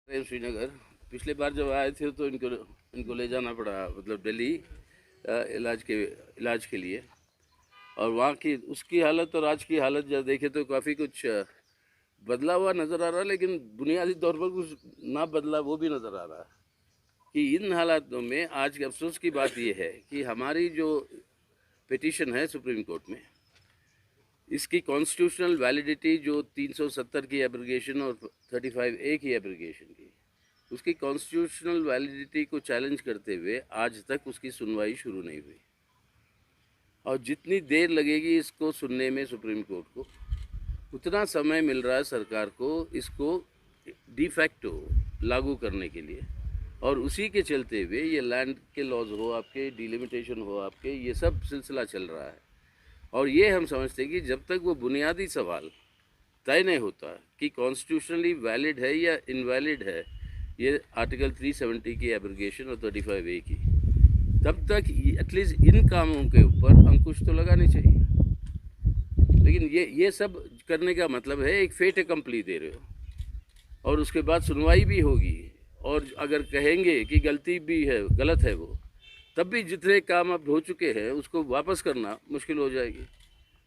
श्रीनगर पिछले बार जब आए थे तो इनको इनको ले जाना पड़ा, मतलब दिल्ली इलाज के लिए। और वहाँ की उसकी हालत और आज की हालत जब देखे तो काफ़ी कुछ बदला हुआ नज़र आ रहा है, लेकिन बुनियादी तौर पर कुछ ना बदला वो भी नज़र आ रहा है। कि इन हालातों में आज के अफसोस की बात यह है कि हमारी जो पिटीशन है सुप्रीम कोर्ट में, इसकी कॉन्स्टिट्यूशनल वैलिडिटी जो 370 की एब्रिगेशन और 35A की एब्रिगेशन की, उसकी कॉन्स्टिट्यूशनल वैलिडिटी को चैलेंज करते हुए आज तक उसकी सुनवाई शुरू नहीं हुई। और जितनी देर लगेगी इसको सुनने में सुप्रीम कोर्ट को, उतना समय मिल रहा है सरकार को इसको डिफैक्टो लागू करने के लिए। और उसी के चलते हुए ये लैंड के लॉज हो आपके, डिलिमिटेशन हो आपके, ये सब सिलसिला चल रहा है। और ये हम समझते हैं कि जब तक वो बुनियादी सवाल तय नहीं होता कि कॉन्स्टिट्यूशनली वैलिड है या इनवैलिड है ये आर्टिकल 370 की एब्रिगेशन और 35A की, तब तक एटलीस्ट इन कामों के ऊपर अंकुश तो लगानी चाहिए। लेकिन ये सब करने का मतलब है एक फेट कंप्ली दे रहे हो और उसके बाद सुनवाई भी होगी, और अगर कहेंगे कि गलती भी है, गलत है वो, तब भी जितने काम अब हो चुके हैं उसको वापस करना मुश्किल हो जाएगी।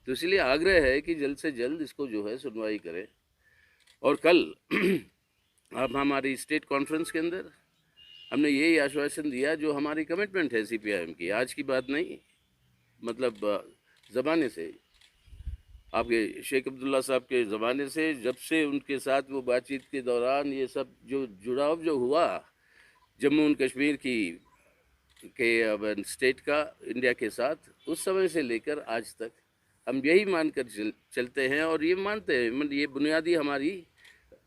तो इसलिए आग्रह है कि जल्द से जल्द इसको जो है सुनवाई करें। और कल अब हमारी स्टेट कॉन्फ्रेंस के अंदर हमने यही आश्वासन दिया जो हमारी कमिटमेंट है CPIM की, आज की बात नहीं, मतलब ज़माने से, आपके शेख अब्दुल्ला साहब के ज़माने से, जब से उनके साथ वो बातचीत के दौरान ये सब जो जुड़ाव जो हुआ जम्मू एंड कश्मीर की के स्टेट का इंडिया के साथ, उस समय से लेकर आज तक हम यही मानकर चलते हैं और ये मानते हैं, मतलब ये बुनियादी हमारी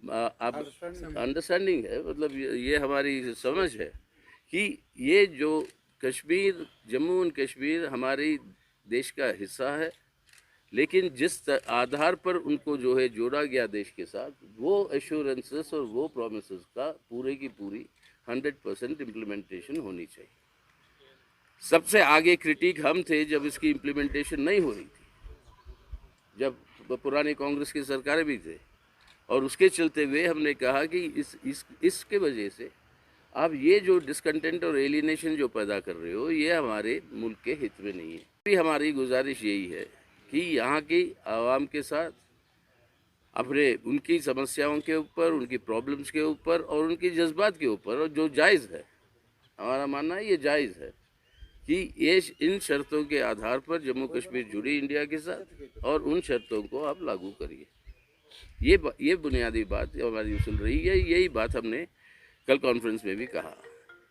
आप अंडरस्टैंडिंग है, मतलब ये हमारी समझ है कि ये जो कश्मीर, जम्मू एंड कश्मीर हमारी देश का हिस्सा है, लेकिन जिस आधार पर उनको जो है जोड़ा गया देश के साथ, वो एश्योरेंसेस और वो प्रोमिसेस का पूरे की पूरी 100% इम्प्लीमेंटेशन होनी चाहिए। सबसे आगे क्रिटिक हम थे जब इसकी इम्प्लीमेंटेशन नहीं हो रही थी, जब पुरानी कांग्रेस की सरकारें भी थे, और उसके चलते हुए हमने कहा कि इसके वजह से आप ये जो डिसकंटेंट और एलिनेशन जो पैदा कर रहे हो ये हमारे मुल्क के हित में नहीं है। भी हमारी गुजारिश यही है कि यहाँ की आवाम के साथ अपने उनकी समस्याओं के ऊपर, उनकी प्रॉब्लम्स के ऊपर और उनकी जज्बात के ऊपर, और जो जायज़ है, हमारा मानना है ये जायज़ है कि ये इन शर्तों के आधार पर जम्मू कश्मीर जुड़ी इंडिया के साथ और उन शर्तों को आप लागू करिए। ये बुनियादी बात हमारी सुन रही है, यही बात हमने कल कॉन्फ्रेंस में भी कहा।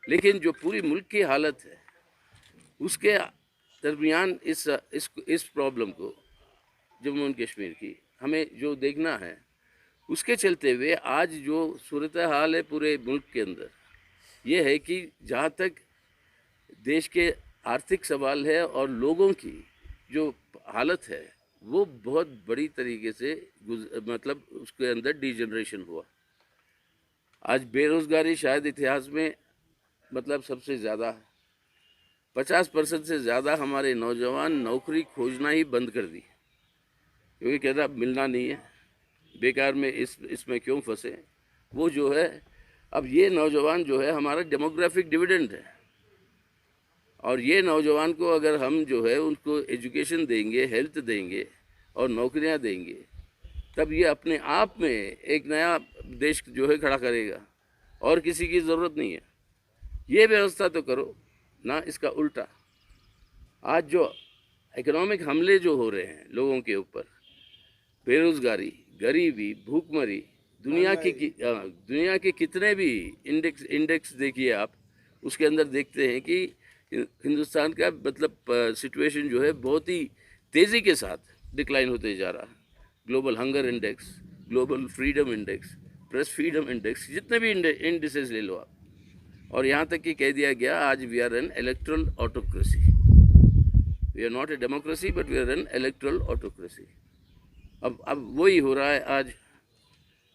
लेकिन जो पूरी मुल्क की हालत है उसके दरमियान इस प्रॉब्लम को, जम्मू एंड कश्मीर की, हमें जो देखना है, उसके चलते हुए आज जो सूरत हाल है पूरे मुल्क के अंदर, ये है कि जहाँ तक देश के आर्थिक सवाल है और लोगों की जो हालत है वो बहुत बड़ी तरीके से मतलब उसके अंदर डिजनरेशन हुआ। आज बेरोज़गारी शायद इतिहास में मतलब सबसे ज़्यादा, 50% से ज़्यादा हमारे नौजवान नौकरी खोजना ही बंद कर दी, क्योंकि कहता मिलना नहीं है, बेकार में इसमें क्यों फंसे। वो जो है, अब ये नौजवान जो है हमारा डेमोग्राफिक डिविडेंड है, और ये नौजवान को अगर हम जो है उनको एजुकेशन देंगे, हेल्थ देंगे और नौकरियां देंगे, तब ये अपने आप में एक नया देश जो है खड़ा करेगा, और किसी की ज़रूरत नहीं है। ये व्यवस्था तो करो ना, इसका उल्टा आज जो इकोनॉमिक हमले जो हो रहे हैं लोगों के ऊपर, बेरोज़गारी, गरीबी, भूखमरी, दुनिया के कितने भी इंडेक्स देखिए आप, उसके अंदर देखते हैं कि हिंदुस्तान का मतलब सिचुएशन जो है बहुत ही तेज़ी के साथ डिक्लाइन होते जा रहा है। Global hunger index, global freedom index, press freedom index, जितने भी इंडिसेस ले लो आप, और यहाँ तक कि कह दिया गया आज we are an electoral autocracy. We are not a democracy but we are an electoral autocracy. अब वही हो रहा है। आज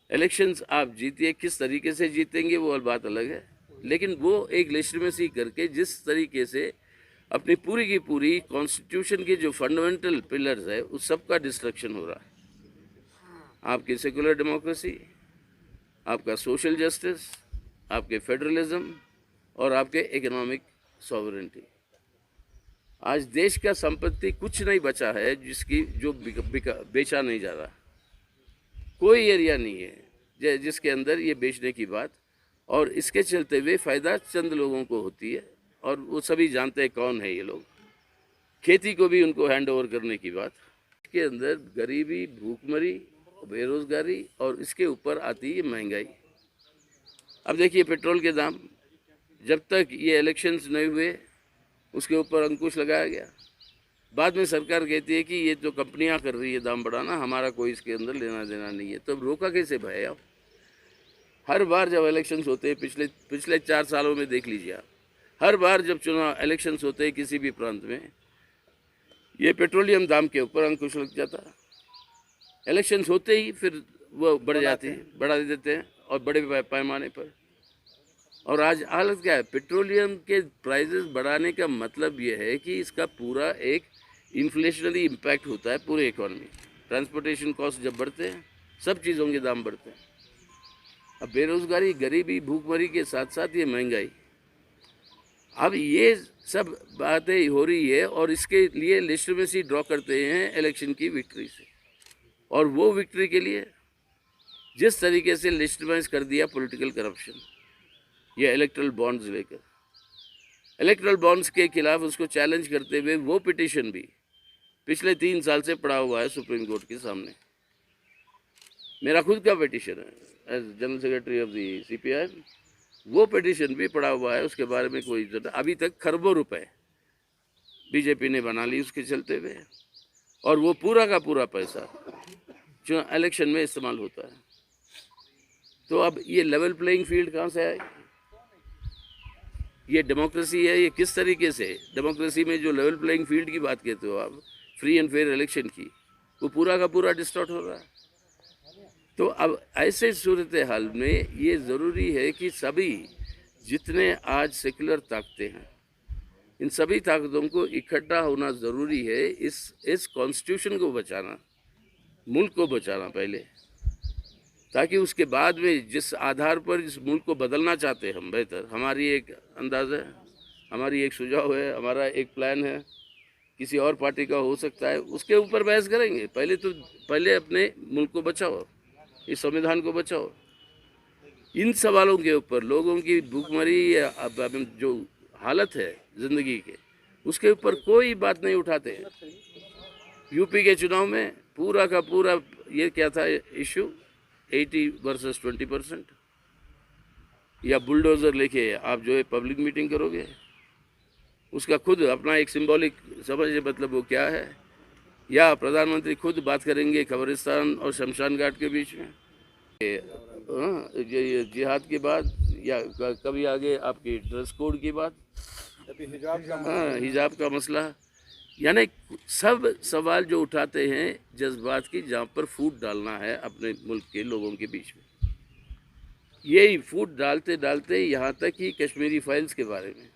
इलेक्शंस आप जीतिए, किस तरीके से जीतेंगे वो बात अलग है, लेकिन वो एक लेजिटिमेसी करके जिस तरीके से अपनी पूरी की पूरी कॉन्स्टिट्यूशन के जो फंडामेंटल पिलर्स है उस सब का डिस्ट्रक्शन हो रहा है। आपकी सेकुलर डेमोक्रेसी, आपका सोशल जस्टिस, आपके फेडरलिज्म और आपके इकोनॉमिक सॉवरेंटी। आज देश का संपत्ति कुछ नहीं बचा है जिसकी जो बेचा नहीं जा रहा। कोई एरिया नहीं है जिसके अंदर ये बेचने की बात, और इसके चलते हुए फ़ायदा चंद लोगों को होती है और वो सभी जानते हैं कौन है ये लोग। खेती को भी उनको हैंड ओवर करने की बात। इसके अंदर गरीबी, भूखमरी, बेरोज़गारी और इसके ऊपर आती है महंगाई। अब देखिए पेट्रोल के दाम, जब तक ये इलेक्शंस नहीं हुए उसके ऊपर अंकुश लगाया गया। बाद में सरकार कहती है कि ये तो कंपनियां कर रही है दाम बढ़ाना, हमारा कोई इसके अंदर लेना देना नहीं है। तो अब रोका कैसे भाई आप? हर बार जब इलेक्शंस होते हैं, पिछले 4 सालों में देख लीजिए आप, हर बार जब चुनाव इलेक्शंस होते हैं किसी भी प्रांत में, ये पेट्रोलियम दाम के ऊपर अंकुश लग जाता है। इलेक्शंस होते ही फिर वो बढ़ जाती है, बढ़ा देते हैं और बड़े पैमाने पर। और आज हालत क्या है? पेट्रोलियम के प्राइसेस बढ़ाने का मतलब ये है कि इसका पूरा एक इन्फ्लेशनरी इम्पैक्ट होता है पूरे इकोनॉमी। ट्रांसपोर्टेशन कॉस्ट जब बढ़ते हैं, सब चीज़ों के दाम बढ़ते हैं। अब बेरोज़गारी, गरीबी, भूखमरी के साथ साथ ये महंगाई, अब ये सब बातें हो रही है और इसके लिए लेजिटिमेसी ड्रॉ करते हैं इलेक्शन की विक्ट्री से। और वो विक्ट्री के लिए जिस तरीके से लेजिटिमाइज कर दिया पॉलिटिकल करप्शन, ये इलेक्ट्रल बॉन्ड्स लेकर, इलेक्ट्रल बॉन्ड्स के खिलाफ उसको चैलेंज करते हुए वो पिटीशन भी पिछले 3 साल से पड़ा हुआ है सुप्रीम कोर्ट के सामने। मेरा खुद का पिटीशन है as general secretary of the CPI, वो पिटीशन भी पड़ा हुआ है। उसके बारे में कोई अभी तक खरबों रुपए बीजेपी ने बना ली उसके चलते हुए, और वो पूरा का पूरा पैसा जो इलेक्शन में इस्तेमाल होता है। तो अब ये लेवल प्लेइंग फील्ड कहाँ से आए? ये डेमोक्रेसी है? ये किस तरीके से डेमोक्रेसी में जो लेवल प्लेइंग फील्ड की बात कहते हो आप, फ्री एंड फेयर इलेक्शन की, वो पूरा का पूरा डिस्टॉर्ट हो रहा है। तो अब ऐसे सूरत हाल में ये ज़रूरी है कि सभी जितने आज सेकुलर ताकतें हैं, इन सभी ताकतों को इकट्ठा होना ज़रूरी है। इस कॉन्स्टिट्यूशन को बचाना, मुल्क को बचाना पहले, ताकि उसके बाद में जिस आधार पर इस मुल्क को बदलना चाहते हैं हम बेहतर, हमारी एक अंदाज़ है, हमारी एक सुझाव है, हमारा एक प्लान है, किसी और पार्टी का हो सकता है, उसके ऊपर बहस करेंगे। पहले अपने मुल्क को बचाओ, इस संविधान को बचाओ। इन सवालों के ऊपर लोगों की भूखमरी या जो हालत है ज़िंदगी के, उसके ऊपर कोई बात नहीं उठाते हैं। यूपी के चुनाव में पूरा का पूरा ये क्या था इशू, 80 वर्सेस 20%, या बुलडोज़र लेके आप जो है पब्लिक मीटिंग करोगे, उसका खुद अपना एक सिंबॉलिक समझ मतलब वो क्या है, या प्रधानमंत्री खुद बात करेंगे कब्रिस्तान और शमशान घाट के बीच में, ये जिहाद की बात, या कभी आगे आपकी ड्रेस कोड की बात, हिजाब का मसला, यानी सब सवाल जो उठाते हैं जज्बात की, जहाँ पर फूट डालना है अपने मुल्क के लोगों के बीच में। यही फूट डालते डालते यहाँ तक कि कश्मीरी फाइल्स के बारे में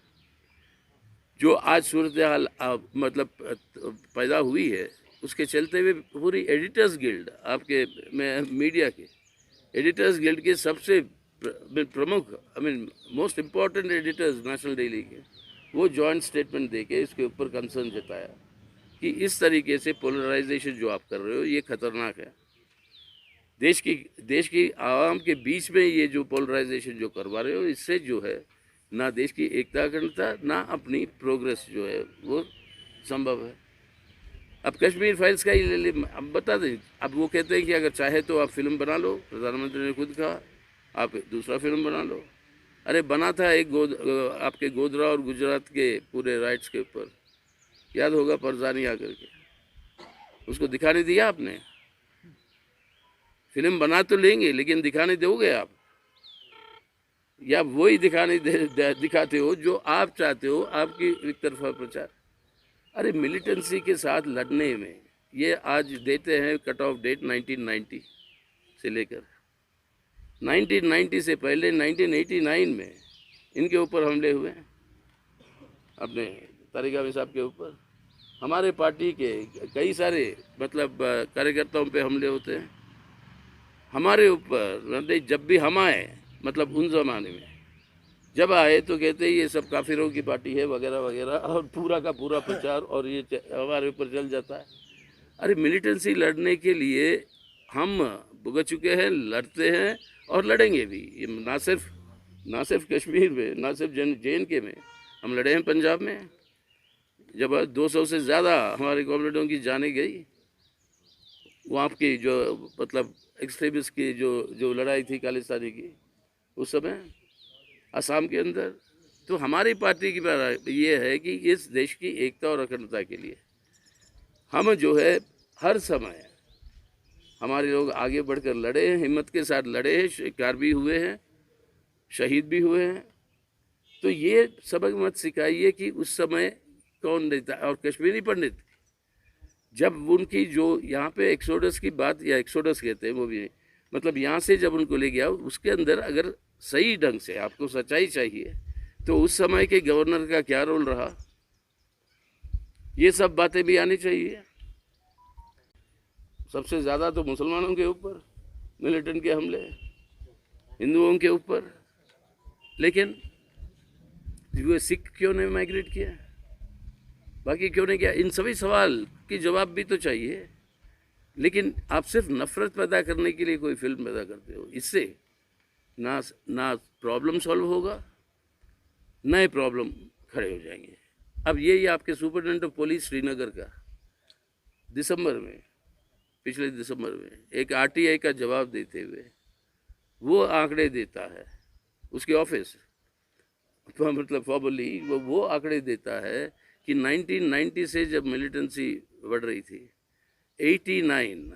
जो आज सूरत हाल मतलब पैदा हुई है, उसके चलते हुए पूरी एडिटर्स गिल्ड, आपके मीडिया के एडिटर्स गिल्ड के सबसे प्रमुख most important editors national daily के, वो जॉइंट स्टेटमेंट देके इसके ऊपर कंसर्न जताया कि इस तरीके से पोलराइजेशन जो आप कर रहे हो ये खतरनाक है। देश की आवाम के बीच में ये जो पोलराइजेशन जो करवा रहे हो, इससे जो है ना देश की एकता अखंडता, ना अपनी प्रोग्रेस जो है वो संभव है। अब कश्मीर फाइल्स का ही ले ले, अब बता दें, अब वो कहते हैं कि अगर चाहे तो आप फिल्म बना लो, प्रधानमंत्री ने खुद कहा आप दूसरा फिल्म बना लो। अरे बना था एक आपके गोधरा और गुजरात के पूरे राइट्स के ऊपर, याद होगा, परजानी आकर के, उसको दिखाने दिया आपने? फिल्म बना तो लेंगे लेकिन दिखाने दोगे आप, या वही दिखाते हो जो आप चाहते हो, आपकी एक तरफा प्रचार। अरे मिलिटेंसी के साथ लड़ने में ये आज देते हैं कट ऑफ डेट 1990 से लेकर 1990 से पहले 1989 में इनके ऊपर हमले हुए हैं, अपने तारिक अमीन साहब के ऊपर। हमारे पार्टी के कई सारे मतलब कार्यकर्ताओं पे हमले होते हैं। हमारे ऊपर, मतलब जब भी हम आए, मतलब उन ज़माने में जब आए तो कहते ये सब काफिरों की पार्टी है वगैरह वगैरह, और पूरा का पूरा प्रचार, और ये हमारे ऊपर चल जाता है। अरे मिलिटेंसी लड़ने के लिए हम भुगत चुके हैं, लड़ते हैं और लड़ेंगे भी। ये ना सिर्फ कश्मीर में, ना सिर्फ JNK में, हम लड़े हैं पंजाब में, जब 200 से ज़्यादा हमारे कॉमरेडों की जाने गई वहाँ की, जो मतलब एक्सट्रीमिस्ट की जो लड़ाई थी खालिस्तानी की उस समय असम के अंदर। तो हमारी पार्टी की ये है कि इस देश की एकता और अखंडता के लिए हम जो है हर समय हमारे लोग आगे बढ़कर लड़े हैं, हिम्मत के साथ लड़े हैं, शिकार भी हुए हैं, शहीद भी हुए हैं। तो ये सबक मत सिखाइए कि उस समय कौन नेता और कश्मीरी पंडित, जब उनकी जो यहाँ पे एक्सोडस की बात, या एक्सोडस कहते हैं वो भी, मतलब यहाँ से जब उनको ले गया, उसके अंदर अगर सही ढंग से आपको सच्चाई चाहिए तो उस समय के गवर्नर का क्या रोल रहा, ये सब बातें भी आनी चाहिए। सबसे ज़्यादा तो मुसलमानों के ऊपर मिलिटेंट के हमले, हिंदुओं के ऊपर, लेकिन वो सिख क्यों नहीं माइग्रेट किया, बाकी क्यों नहीं किया? इन सभी सवाल की जवाब भी तो चाहिए। लेकिन आप सिर्फ नफरत पैदा करने के लिए कोई फिल्म पैदा करते हो, इससे ना प्रॉब्लम सॉल्व होगा, नए प्रॉब्लम खड़े हो जाएंगे। अब यही आपके सुपरिटेंडेंट ऑफ पुलिस श्रीनगर का पिछले दिसंबर में एक RTI का जवाब देते हुए वो आंकड़े देता है, उसके ऑफिस मतलब फॉर्मली वो आंकड़े देता है कि 1990 से जब मिलिटेंसी बढ़ रही थी, 89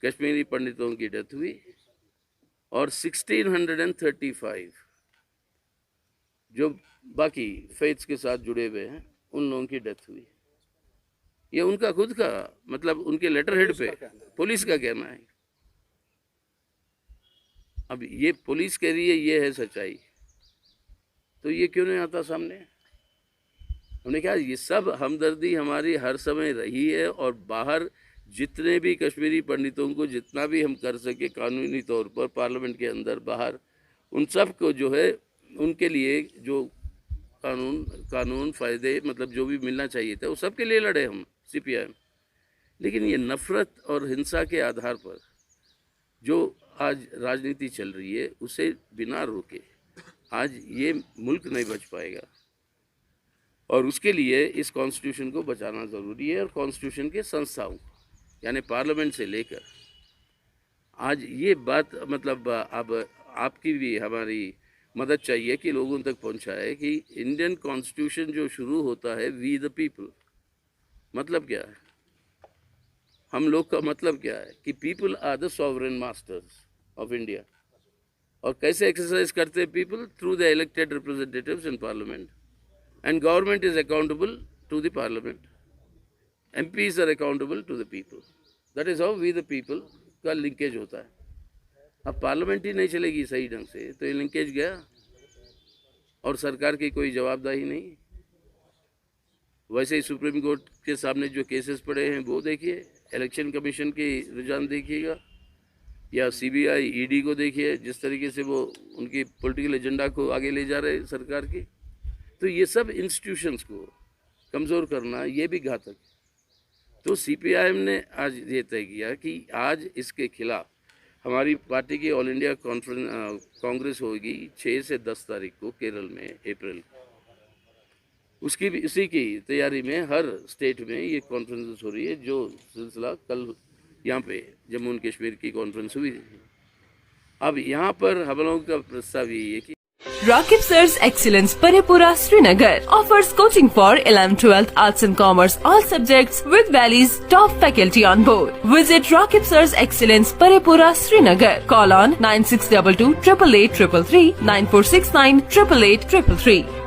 कश्मीरी पंडितों की डेथ हुई और 1635 जो बाकी फेथ्स के साथ जुड़े हुए हैं उन लोगों की डेथ हुई। ये उनका खुद का, मतलब उनके लेटर हेड पे पुलिस का कहना है। अब ये पुलिस कह रही है ये है सच्चाई, तो ये क्यों नहीं आता सामने? हमने कहा ये सब हमदर्दी हमारी हर समय रही है, और बाहर जितने भी कश्मीरी पंडितों को जितना भी हम कर सके कानूनी तौर पर, पार्लियामेंट के अंदर बाहर, उन सब को जो है उनके लिए जो कानून फ़ायदे, मतलब जो भी मिलना चाहिए था, वो सब के लिए लड़े हम CPIM। लेकिन ये नफ़रत और हिंसा के आधार पर जो आज राजनीति चल रही है, उसे बिना रोके आज ये मुल्क नहीं बच पाएगा, और उसके लिए इस कॉन्स्टिट्यूशन को बचाना ज़रूरी है। और कॉन्स्टिट्यूशन के संस्थाओं यानी पार्लियामेंट से लेकर आज ये बात, मतलब अब आपकी भी हमारी मदद चाहिए कि लोगों तक पहुंचाए कि इंडियन कॉन्स्टिट्यूशन जो शुरू होता है वी द पीपल, मतलब क्या है? हम लोग का मतलब क्या है कि people are the sovereign masters of India. और कैसे एक्सरसाइज करते हैं people? Through the elected representatives in parliament, and government is accountable to the parliament, MPs are accountable to the people. That is how we the people का linkage होता है। अब parliament ही नहीं चलेगी सही ढंग से तो ये लिंकेज गया, और सरकार की कोई जवाबदेही नहीं। वैसे ही सुप्रीम कोर्ट के सामने जो केसेस पड़े हैं वो देखिए, इलेक्शन कमीशन की रुझान देखिएगा, या CBI ED को देखिए, जिस तरीके से वो उनकी पॉलिटिकल एजेंडा को आगे ले जा रहे हैं सरकार की। तो ये सब इंस्टीट्यूशंस को कमज़ोर करना ये भी घातक। तो CPIM ने आज ये तय किया कि आज इसके खिलाफ हमारी पार्टी की ऑल इंडिया कांग्रेस होगी 6 से 10 तारीख को केरल में, अप्रैल। उसकी भी इसी की तैयारी में हर स्टेट में ये कॉन्फ्रेंसेस हो रही है, जो सिलसिला कल यहाँ पे जम्मू एंड कश्मीर की कॉन्फ्रेंस हुई। अब यहाँ पर हम लोगों का प्रस्ताव ये है कि Rakib Sir's Excellence Parepura Srinagar offers coaching for 11th, 12th Arts and Commerce all subjects with Valley's top faculty on board. Visit Rakib Sir's Excellence Parepura Srinagar. Call on 9622 888 333 9469 888 333.